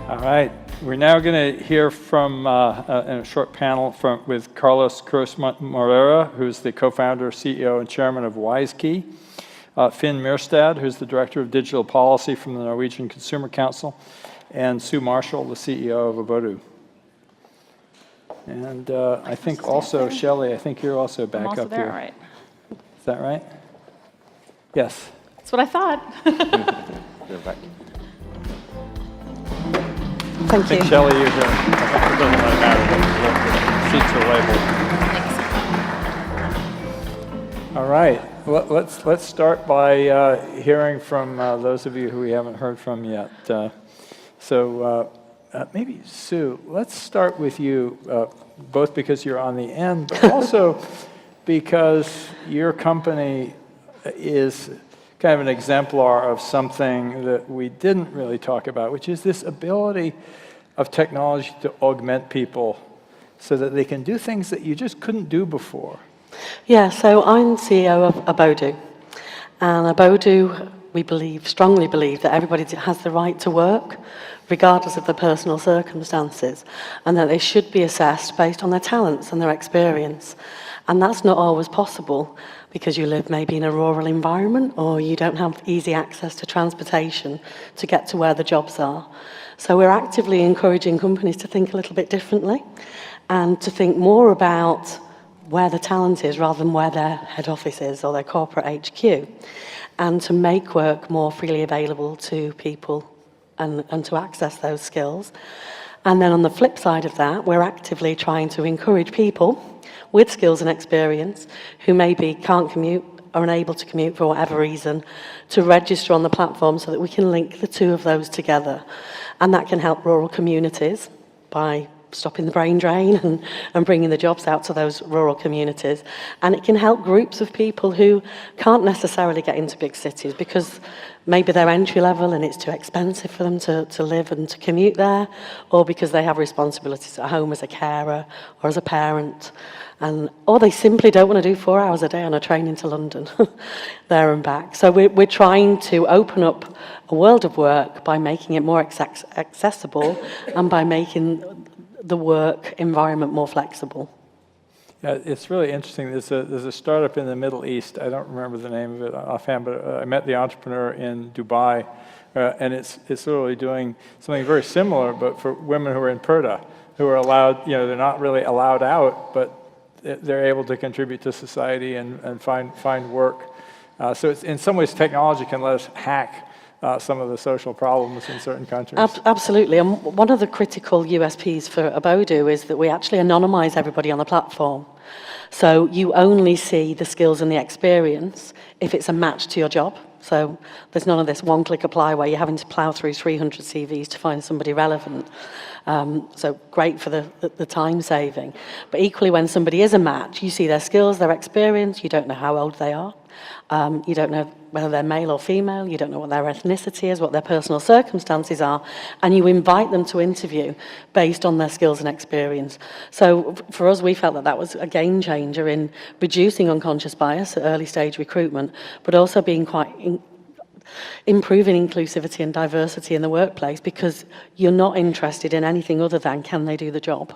All right, we're now going to hear from, in a short panel with Carlos Cruz Moreira, who's the co-founder, CEO, and chairman of WiseKey, Finn Myrstad, who's the director of digital policy from the Norwegian Consumer Council, and Sue Marshall, the CEO of Abodu. And I think also, Shelley, I think you're also back also up there, here. right. Is that right? Yes. That's what I thought. You're back. Thank I think you. Shelley, you're here. I think it doesn't really matter. The seats are labeled. All right. Let's start by hearing from those of you who we haven't heard from yet. Maybe Sue, let's start with you, both because you're on the end, but also because your company is kind of an exemplar of something that we didn't really talk about, which is this ability of technology to augment people so that they can do things that you just couldn't do before. Yeah, so I'm CEO of Abodu. And Abodu, we strongly believe that everybody has the right to work, regardless of their personal circumstances, and that they should be assessed based on their talents and their experience. And that's not always possible because you live maybe in a rural environment or you don't have easy access to transportation to get to where the jobs are. So we're actively encouraging companies to think a little bit differently and to think more about where the talent is rather than where their head office is or their corporate HQ, and to make work more freely available to people and to access those skills. And then on the flip side of that, we're actively trying to encourage people with skills and experience who maybe can't commute or unable to commute for whatever reason to register on the platform so that we can link the two of those together. And that can help rural communities by stopping the brain drain and bringing the jobs out to those rural communities. And it can help groups of people who can't necessarily get into big cities because maybe they're entry level and it's too expensive for them to live and to commute there, or because they have responsibilities at home as a carer or as a parent, or they simply don't want to do 4 hours a day on a train into London, there and back. So we're trying to open up a world of work by making it more accessible and by making the work environment more flexible. Yeah, it's really interesting. There's a startup in the Middle East. I don't remember the name of it offhand, but I met the entrepreneur in Dubai, and it's literally doing something very similar, but for women who are in Purdah, who are allowed, they're not really allowed out, but they're able to contribute to society and find work. So it's, in some ways, technology can let us hack some of the social problems in certain countries. Absolutely, and one of the critical USPs for Abodu is that we actually anonymize everybody on the platform. So you only see the skills and the experience if it's a match to your job. So there's none of this one-click apply where you're having to plow through 300 CVs to find somebody relevant. So great for the time saving. But equally, when somebody is a match, you see their skills, their experience, you don't know how old they are. You don't know whether they're male or female, you don't know what their ethnicity is, what their personal circumstances are, and you invite them to interview based on their skills and experience. So for us, we felt that was a game changer in reducing unconscious bias at early stage recruitment, but also being quite improving inclusivity and diversity in the workplace, because you're not interested in anything other than can they do the job.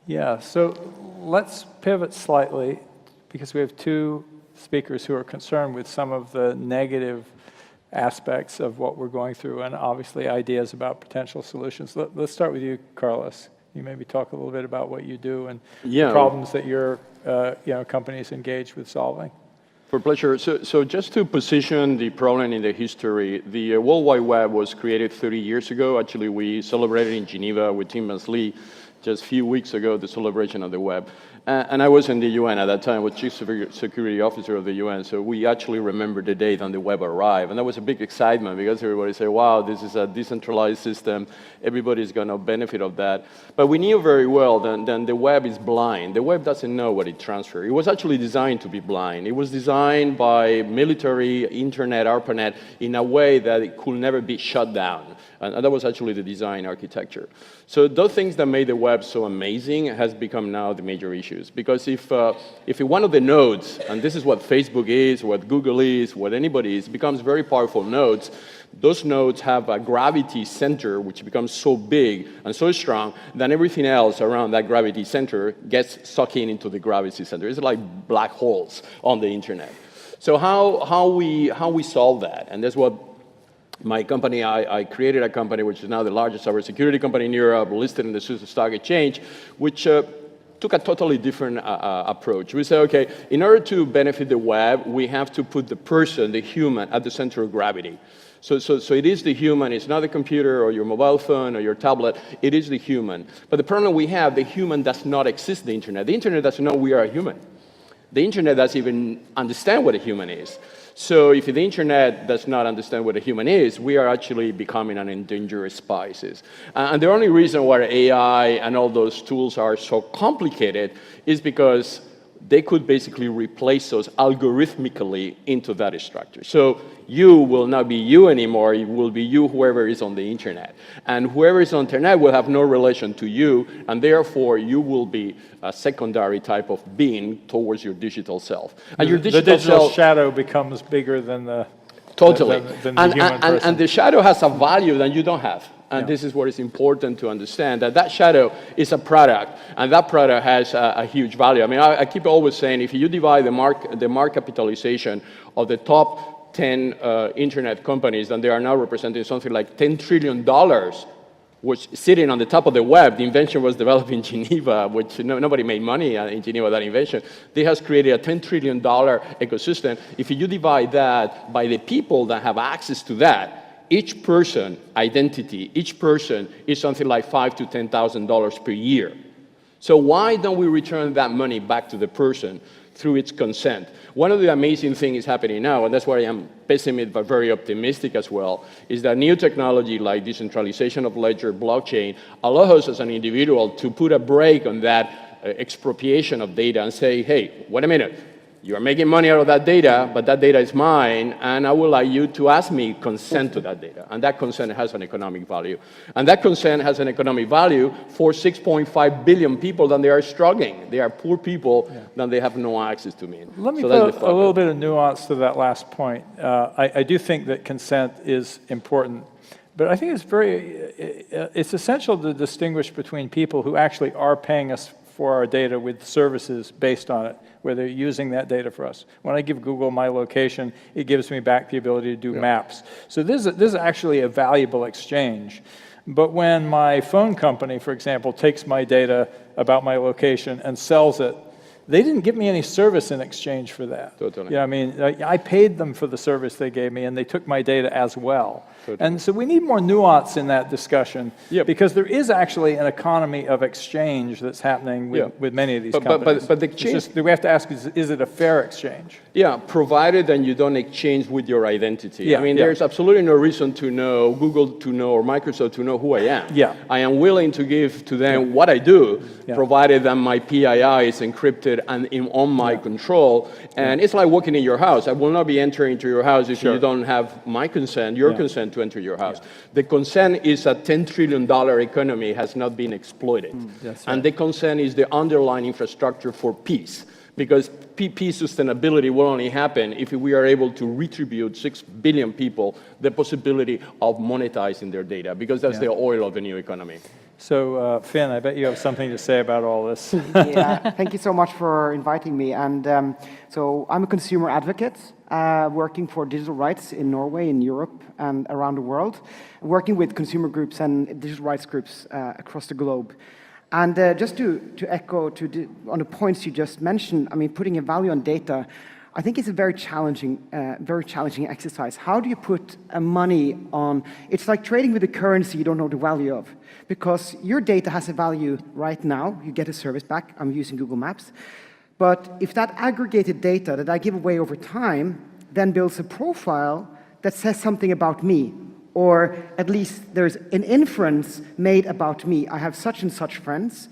Yeah, so let's pivot slightly, because we have two speakers who are concerned with some of the negative aspects of what we're going through and obviously ideas about potential solutions. Let's start with you, Carlos. You maybe talk a little bit about what you do and the problems that your company is engaged with solving. For pleasure. So just to position the problem in the history, the World Wide Web was created 30 years ago. Actually, we celebrated in Geneva with Tim Berners-Lee just a few weeks ago the celebration of the web. And I was in the UN at that time, was Chief Security Officer of the UN, so we actually remember the date on the web arrived. And that was a big excitement because everybody said, wow, this is a decentralized system, everybody's going to benefit of that. But we knew very well that the web is blind. The web doesn't know what it transfers. It was actually designed to be blind. It was designed by military, internet, ARPANET in a way that it could never be shut down. And that was actually the design architecture. So those things that made the web so amazing has become now the major issues. Because if one of the nodes, and this is what Facebook is, what Google is, what anybody is, becomes very powerful nodes, those nodes have a gravity center which becomes so big and so strong that everything else around that gravity center gets sucked into the gravity center. It's like black holes on the internet. So how we solve that? And that's what my company, I created a company which is now the largest cybersecurity company in Europe, listed in the Swiss Stock Exchange, which took a totally different approach. We said, okay, in order to benefit the web, we have to put the person, the human, at the center of gravity. So it is the human, it's not the computer or your mobile phone or your tablet, it is the human. But the problem we have, the human does not exist in the internet. The internet doesn't know we are a human. The internet doesn't even understand what a human is. So if the internet does not understand what a human is, we are actually becoming an endangered species. And the only reason why AI and all those tools are so complicated is because they could basically replace us algorithmically into that structure. So you will not be you anymore, it will be you, whoever is on the internet. And whoever is on the internet will have no relation to you, and therefore you will be a secondary type of being towards your digital self. And your the digital shadow becomes bigger than the totally. than the human person. And the shadow has a value that you don't have. And this is what is important to understand, that shadow is a product, and that product has a huge value. I mean, I keep always saying, if you divide the market capitalization of the top 10 internet companies, then they are now representing something like $10 trillion, which sitting on the top of the web. The invention was developed in Geneva, which nobody made money in Geneva, that invention. They has created a $10 trillion ecosystem. If you divide that by the people that have access to that, each person identity, each person is something like $5,000 to $10,000 per year. So why don't we return that money back to the person through its consent? One of the amazing things is happening now, and that's why I am pessimistic but very optimistic as well, is that new technology like decentralization of ledger, blockchain, allows us as an individual to put a brake on that expropriation of data and say, hey, wait a minute. You are making money out of that data, but that data is mine, and I would like you to ask me consent to that data. And that consent has an economic value. And that consent has an economic value for 6.5 billion people that they are struggling. They are poor people that they have no access to me. Let me put a little bit of nuance to that last point. I do think that consent is important, but I think it's essential to distinguish between people who actually are paying us for our data with services based on it, where they're using that data for us. When I give Google my location, it gives me back the ability to do maps. So this is actually a valuable exchange. But when my phone company, for example, takes my data about my location and sells it, they didn't give me any service in exchange for that. Totally. Yeah, I mean, I paid them for the service they gave me, and they took my data as well. Totally. And so we need more nuance in that discussion, because there is actually an economy of exchange that's happening with many of these companies. But the exchange, we have to ask, is it a fair exchange? Yeah, provided that you don't exchange with your identity. I mean, there's absolutely no reason to know, Google to know, or Microsoft to know who I am. Yeah. I am willing to give to them what I do, provided that my PII is encrypted and on my control. And it's like walking in your house. I will not be entering into your house if you don't have my consent, your consent to enter your house. The consent is a $10 trillion economy, has not been exploited. And the consent is the underlying infrastructure for peace. Because peace sustainability will only happen if we are able to retribute 6 billion people the possibility of monetizing their data, because that's the oil of the new economy. So, Finn, I bet you have something to say about all this. Yeah, thank you so much for inviting me. And so I'm a consumer advocate working for digital rights in Norway, in Europe, and around the world, working with consumer groups and digital rights groups across the globe. And just to echo on the points you just mentioned, I mean, putting a value on data, I think it's a very challenging exercise. How do you put money on? It's like trading with a currency you don't know the value of, because your data has a value right now. You get a service back. I'm using Google Maps. But if that aggregated data that I give away over time then builds a profile that says something about me, or at least there's an inference made about me. I have such and such friends.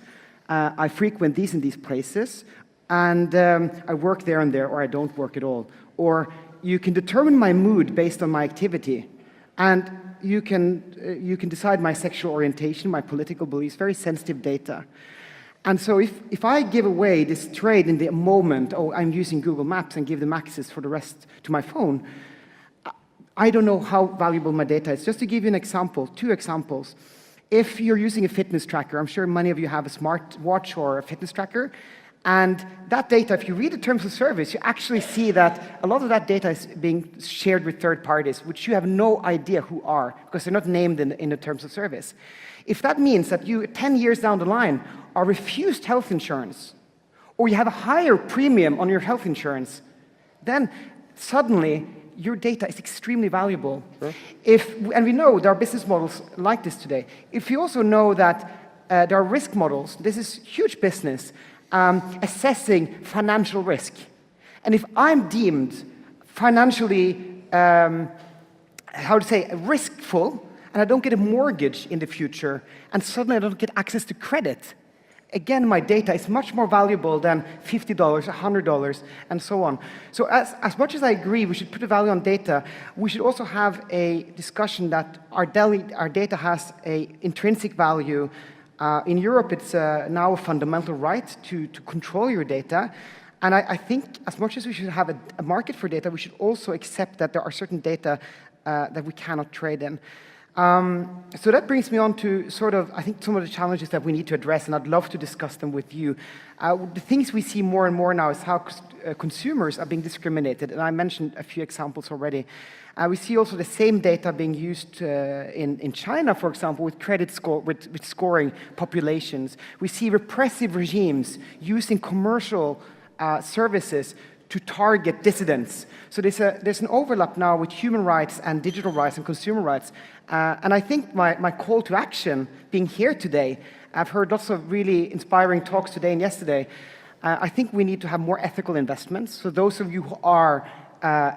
I frequent these and these places. And I work there and there, or I don't work at all. Or you can determine my mood based on my activity. And you can decide my sexual orientation, my political beliefs, very sensitive data. And so if I give away this trade in the moment, oh, I'm using Google Maps and give them access for the rest to my phone, I don't know how valuable my data is. Just to give you an example, 2 examples. If you're using a fitness tracker, I'm sure many of you have a smart watch or a fitness tracker, and that data, if you read the terms of service, you actually see that a lot of that data is being shared with third parties, which you have no idea who are, because they're not named in the terms of service. If that means that you, 10 years down the line, are refused health insurance, or you have a higher premium on your health insurance, then suddenly your data is extremely valuable. Sure. And we know there are business models like this today. If you also know that there are risk models, this is huge business, assessing financial risk. And if I'm deemed financially, riskful, and I don't get a mortgage in the future, and suddenly I don't get access to credit, again, my data is much more valuable than $50, $100, and so on. So as much as I agree we should put a value on data, we should also have a discussion that our data has an intrinsic value. In Europe, it's now a fundamental right to control your data. And I think as much as we should have a market for data, we should also accept that there are certain data that we cannot trade in. So that brings me on to I think some of the challenges that we need to address, and I'd love to discuss them with you. The things we see more and more now is how consumers are being discriminated, and I mentioned a few examples already. We see also the same data being used in China, for example, with credit score, with scoring populations. We see repressive regimes using commercial services to target dissidents. So there's an overlap now with human rights and digital rights and consumer rights. And I think my call to action, being here today, I've heard lots of really inspiring talks today and yesterday. I think we need to have more ethical investments. So those of you who are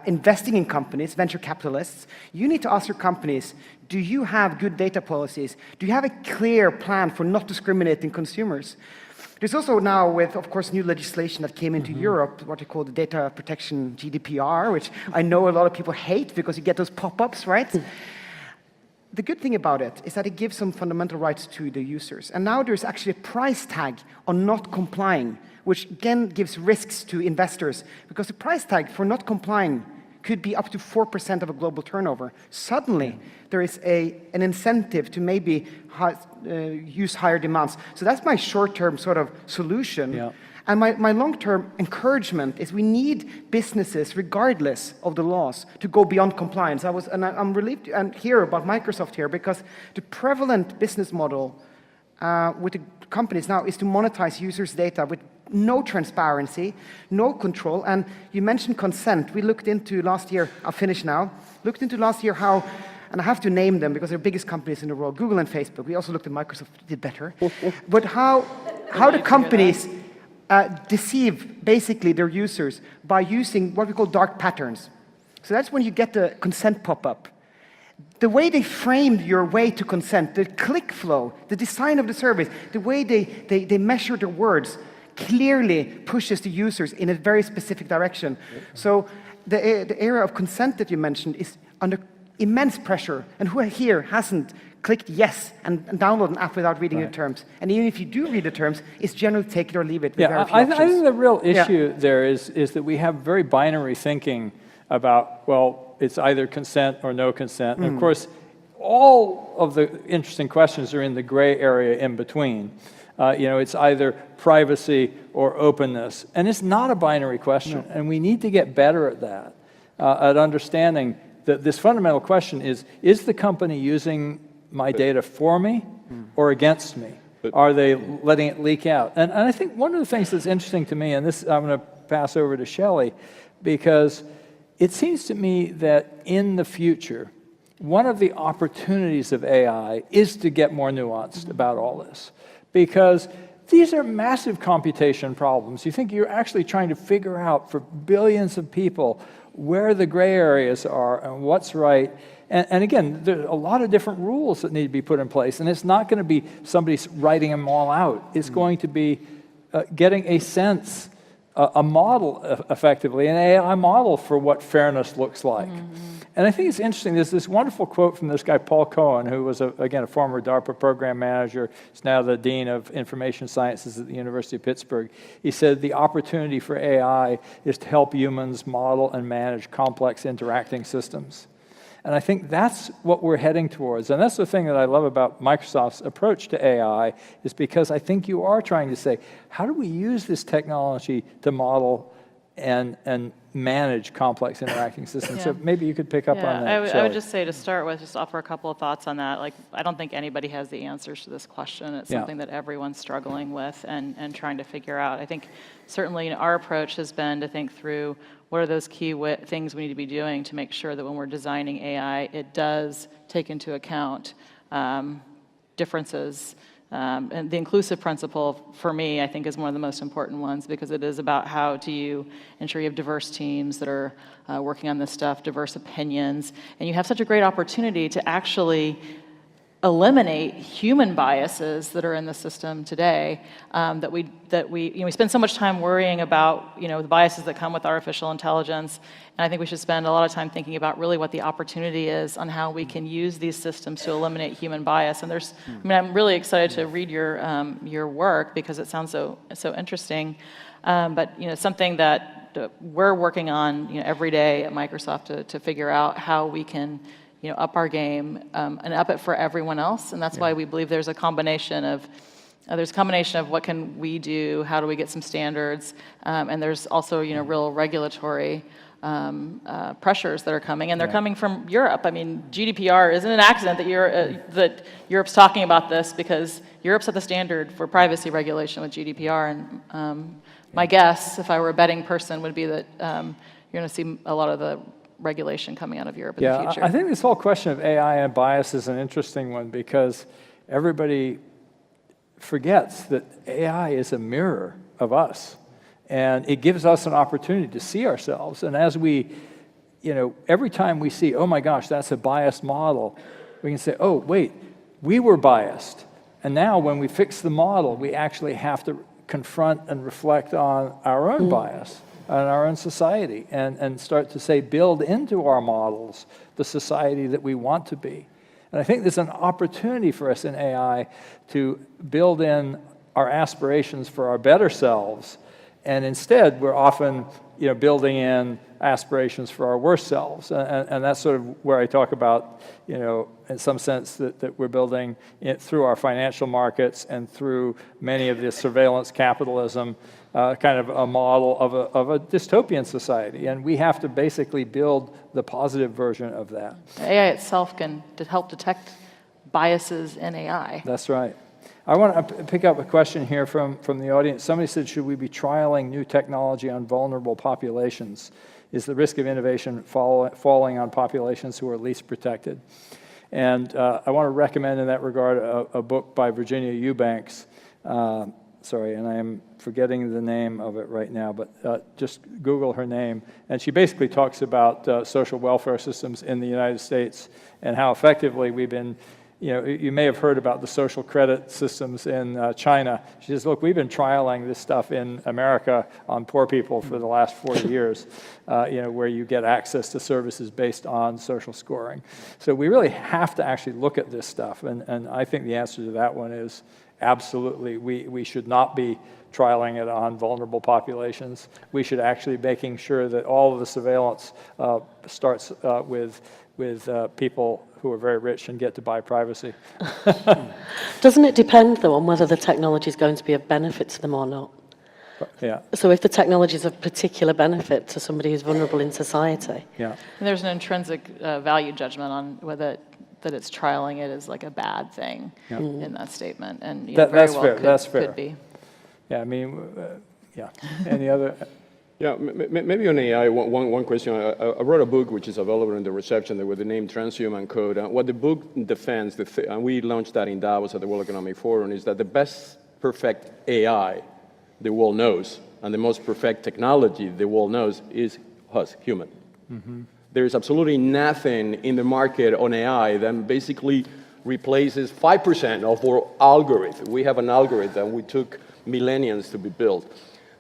investing in companies, venture capitalists, you need to ask your companies, do you have good data policies? Do you have a clear plan for not discriminating consumers? There's also now, with, of course, new legislation that came into Europe, what they call the data protection GDPR, which I know a lot of people hate because you get those pop-ups, right? The good thing about it is that it gives some fundamental rights to the users. And now there's actually a price tag on not complying, which again gives risks to investors, because the price tag for not complying could be up to 4% of a global turnover. Suddenly, there is an incentive to maybe use higher demands. So that's my short-term solution. Yeah. And my long-term encouragement is we need businesses, regardless of the laws, to go beyond compliance. I'm relieved to hear about Microsoft here, because the prevalent business model with the companies now is to monetize users' data with no transparency, no control. And you mentioned consent. We looked into last year, I'll finish now, how, and I have to name them because they're the biggest companies in the world, Google and Facebook. We also looked at Microsoft, did better. But how the companies deceive basically their users by using what we call dark patterns. So that's when you get the consent pop-up. The way they framed your way to consent, the click flow, the design of the service, the way they measure their words, clearly pushes the users in a very specific direction. So the area of consent that you mentioned is under immense pressure. And who here hasn't clicked yes and download an app without reading the terms? And even if you do read the terms, it's generally take it or leave it. With very few options. I think the real issue there is that we have very binary thinking about, well, it's either consent or no consent. And of course, all of the interesting questions are in the gray area in between. It's either privacy or openness. And it's not a binary question. No. And we need to get better at that, at understanding that this fundamental question is the company using my data for me or against me? Are they letting it leak out? And I think one of the things that's interesting to me, and this I'm going to pass over to Shelley, because it seems to me that in the future, one of the opportunities of AI is to get more nuanced about all this. Because these are massive computation problems. You think you're actually trying to figure out for billions of people where the gray areas are and what's right. And again, there are a lot of different rules that need to be put in place. And it's not going to be somebody writing them all out. It's going to be getting a sense a model, effectively, an AI model for what fairness looks like. And I think it's interesting, there's this wonderful quote from this guy, Paul Cohen, who was, again, a former DARPA program manager. He's now the Dean of Information Sciences at the University of Pittsburgh. He said, the opportunity for AI is to help humans model and manage complex interacting systems. And I think that's what we're heading towards. And that's the thing that I love about Microsoft's approach to AI, is because I think you are trying to say, how do we use this technology to model and manage complex interacting systems? So maybe you could pick up on that. I would just say, to start with, just offer a couple of thoughts on that. Like, I don't think anybody has the answers to this question. It's something that everyone's struggling with and trying to figure out. I think certainly our approach has been to think through what are those key things we need to be doing to make sure that when we're designing AI, it does take into account differences. And the inclusive principle, for me, I think is one of the most important ones, because it is about how do you ensure you have diverse teams that are working on this stuff, diverse opinions, and you have such a great opportunity to actually eliminate human biases that are in the system today, that we spend so much time worrying about the biases that come with artificial intelligence, and I think we should spend a lot of time thinking about really what the opportunity is on how we can use these systems to eliminate human bias. And I'm really excited to read your work, because it sounds so interesting, but something that we're working on every day at Microsoft to figure out how we can up our game and up it for everyone else. And that's why we believe there's a combination of what can we do, how do we get some standards, and there's also real regulatory pressures that are coming, and they're coming from Europe. I mean, GDPR isn't an accident that Europe's talking about this, because Europe set the standard for privacy regulation with GDPR, and my guess, if I were a betting person, would be that you're going to see a lot of the regulation coming out of Europe in the future. I think this whole question of AI and bias is an interesting one, because everybody forgets that AI is a mirror of us, and it gives us an opportunity to see ourselves. And as we, every time we see, oh my gosh, that's a biased model, we can say, oh, wait, we were biased. And now when we fix the model, we actually have to confront and reflect on our own bias and our own society, and start to say, build into our models the society that we want to be. And I think there's an opportunity for us in AI to build in our aspirations for our better selves, and instead we're often building in aspirations for our worst selves. And that's sort of where I talk about, in some sense, that we're building it through our financial markets and through many of the surveillance capitalism, kind of a model of a dystopian society. And we have to basically build the positive version of that. AI itself can help detect biases in AI. That's right. I want to pick up a question here from the audience. Somebody said, should we be trialing new technology on vulnerable populations? Is the risk of innovation falling on populations who are least protected? And I want to recommend in that regard a book by Virginia Eubanks. Sorry, and I am forgetting the name of it right now, but just Google her name. And she basically talks about social welfare systems in the United States and how effectively we've been, you may have heard about the social credit systems in China. She says, look, we've been trialing this stuff in America on poor people for the last 40 years, where you get access to services based on social scoring. So we really have to actually look at this stuff. And I think the answer to that one is absolutely. We should not be trialing it on vulnerable populations. We should actually be making sure that all of the surveillance starts with people who are very rich and get to buy privacy. Doesn't it depend, though, on whether the technology is going to be of benefit to them or not? Yeah. So if the technology is of particular benefit to somebody who's vulnerable in society. Yeah. And there's an intrinsic value judgment on whether that it's trialing it as like a bad thing in that statement. And That's fair. Could be. Yeah, I mean, yeah. Any other? Yeah, maybe on AI, one question. I wrote a book which is available in the reception with the name Transhuman Code. What the book defends, and we launched that in Davos at the World Economic Forum, is that the best perfect AI the world knows, and the most perfect technology the world knows, is us, human. Mm-hmm. There is absolutely nothing in the market on AI that basically replaces 5% of our algorithm. We have an algorithm we took millennia to be built.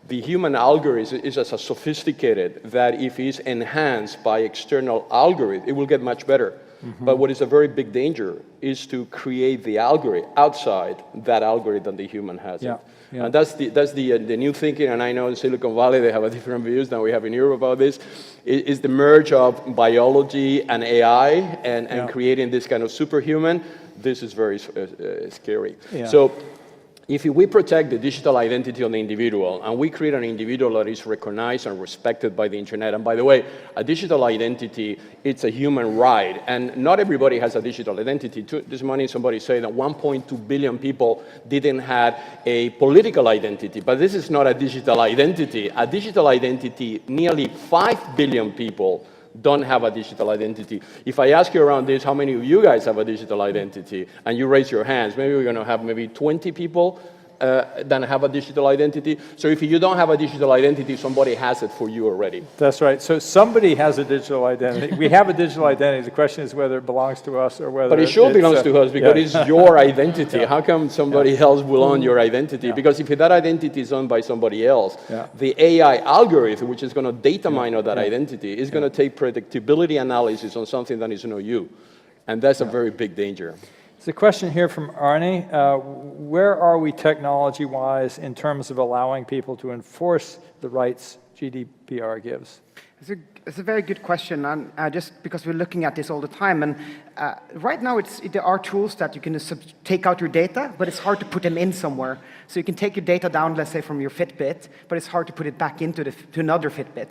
The human algorithm is as sophisticated that if it's enhanced by external algorithm, it will get much better. But what is a very big danger is to create the algorithm outside that algorithm the human has. Yeah, yeah. And that's the new thinking, and I know in Silicon Valley they have a different views than we have in Europe about this, is the merge of biology and AI and creating this kind of superhuman. This is very scary. Yeah. So if we protect the digital identity of the individual and we create an individual that is recognized and respected by the internet, and by the way, a digital identity, it's a human right, and not everybody has a digital identity. This morning somebody said that 1.2 billion people didn't have a political identity, but this is not a digital identity. A digital identity, nearly 5 billion people don't have a digital identity. If I ask you around this, how many of you guys have a digital identity, and you raise your hands, maybe we're going to have maybe 20 people that have a digital identity. So if you don't have a digital identity, somebody has it for you already. That's right. So somebody has a digital identity. We have a digital identity. The question is whether it belongs to us or whether But it sure it's, belongs to us because it's your identity. Yeah. How come somebody else will own your identity? Because if that identity is owned by somebody else, the AI algorithm, which is going to data mine of that identity, is going to take predictability analysis on something that is not you. And that's a very big danger. There's a question here from Arnie. Where are we technology-wise in terms of allowing people to enforce the rights GDPR gives? It's a very good question, and just because we're looking at this all the time. And right now, there are tools that you can take out your data, but it's hard to put them in somewhere. So you can take your data down, let's say, from your Fitbit, but it's hard to put it back into to another Fitbit.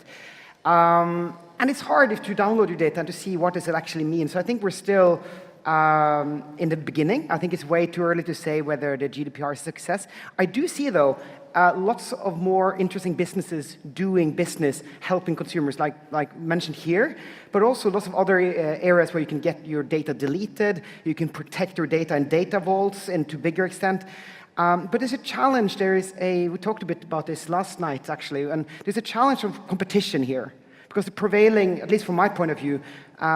And it's hard to download your data and to see what does it actually mean. So I think we're still in the beginning. I think it's way too early to say whether the GDPR is a success. I do see, though, lots of more interesting businesses doing business, helping consumers, like mentioned here, but also lots of other areas where you can get your data deleted, you can protect your data in data vaults and to bigger extent. But there's a challenge. We talked a bit about this last night, actually, and there's a challenge of competition here. Because the prevailing, at least from my point of view,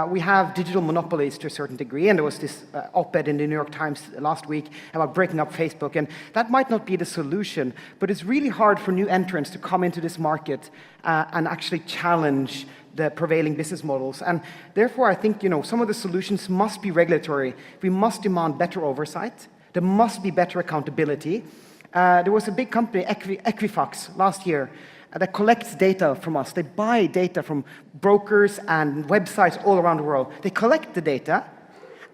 we have digital monopolies to a certain degree, and there was this op-ed in the New York Times last week about breaking up Facebook, and that might not be the solution, but it's really hard for new entrants to come into this market and actually challenge the prevailing business models. And therefore, I think some of the solutions must be regulatory. We must demand better oversight. There must be better accountability. There was a big company, Equifax, last year, that collects data from us. They buy data from brokers and websites all around the world. They collect the data,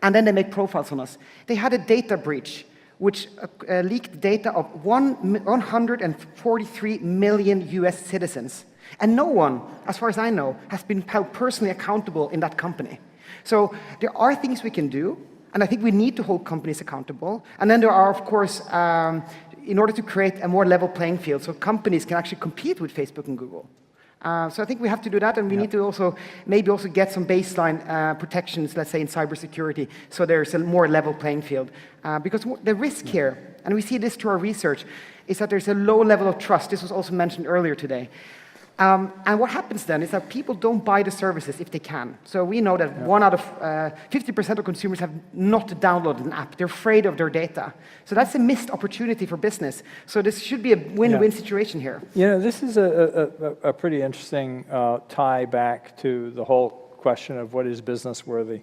and then they make profiles on us. They had a data breach, which leaked data of 143 million US citizens. And no one, as far as I know, has been held personally accountable in that company. So there are things we can do, and I think we need to hold companies accountable. And then there are, of course, in order to create a more level playing field so companies can actually compete with Facebook and Google. So I think we have to do that, and we need to also maybe also get some baseline protections, let's say in cybersecurity, so there's a more level playing field. Because the risk here, and we see this through our research, is that there's a low level of trust. This was also mentioned earlier today. And what happens then is that people don't buy the services if they can. So we know that 1 out of 50% of consumers have not downloaded an app. They're afraid of their data. So that's a missed opportunity for business. So this should be a win-win situation here. This is a pretty interesting tie back to the whole question of what is business worthy.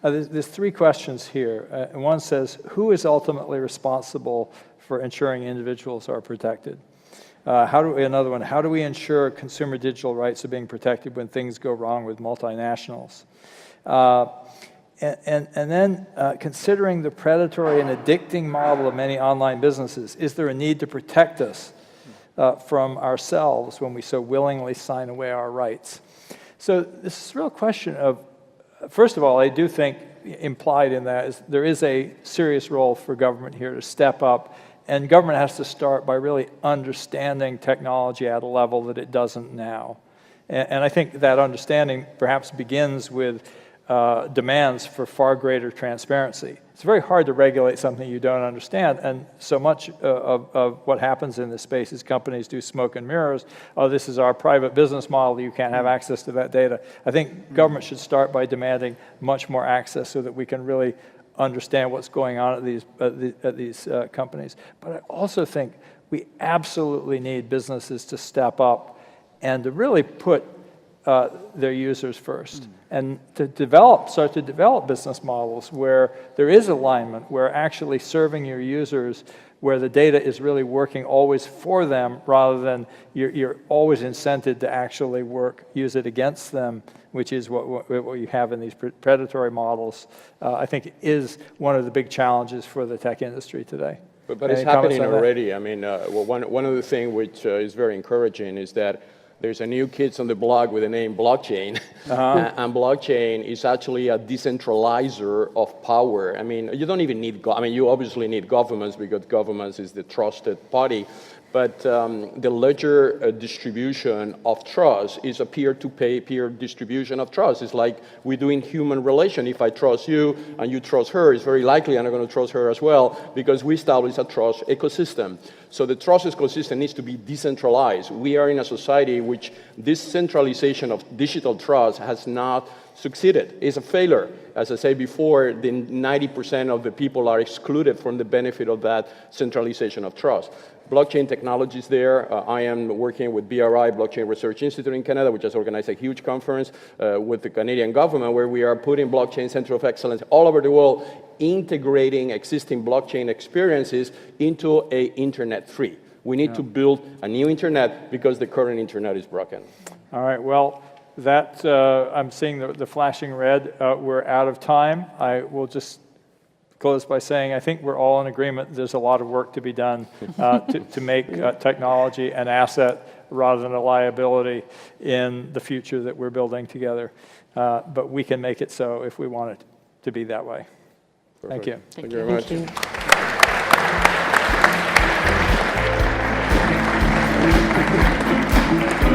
There's 3 questions here. And one says, who is ultimately responsible for ensuring individuals are protected? Another one, how do we ensure consumer digital rights are being protected when things go wrong with multinationals? And then considering the predatory and addicting model of many online businesses, is there a need to protect us from ourselves when we so willingly sign away our rights? So this is a real question of, first of all, I do think implied in that is there is a serious role for government here to step up. And government has to start by really understanding technology at a level that it doesn't now. And I think that understanding perhaps begins with demands for far greater transparency. It's very hard to regulate something you don't understand, and so much of what happens in this space is companies do smoke and mirrors. Oh, this is our private business model, you can't have access to that data. I think government should start by demanding much more access so that we can really understand what's going on at these companies. But I also think we absolutely need businesses to step up and to really put their users first, and to start to develop business models where there is alignment, where actually serving your users, where the data is really working always for them rather than you're always incented to actually use it against them, which is what you have in these predatory models, I think is one of the big challenges for the tech industry today. But it's Any comments happening on that? already. I mean, one of the things which is very encouraging is that there's a new kids on the block with the name blockchain, and blockchain is actually a decentralizer of power. I mean, you don't even need, you obviously need governments because governments is the trusted party, but the ledger distribution of trust is a peer-to-peer distribution of trust. It's like we do in human relation. If I trust you and you trust her, it's very likely I'm going to trust her as well because we establish a trust ecosystem. So the trust ecosystem needs to be decentralized. We are in a society which this centralization of digital trust has not succeeded. It's a failure. As I said before, 90% of the people are excluded from the benefit of that centralization of trust. Blockchain technology is there. I am working with BRI, Blockchain Research Institute in Canada, which has organized a huge conference with the Canadian government where we are putting blockchain center of excellence all over the world, integrating existing blockchain experiences into an internet free. We need to build a new internet because the current internet is broken. All right, well, that, I'm seeing the flashing red. We're out of time. I will just close by saying I think we're all in agreement there's a lot of work to be done to make technology an asset rather than a liability in the future that we're building together. But we can make it so if we want it to be that way. Thank you. Thank you very much. Thank you.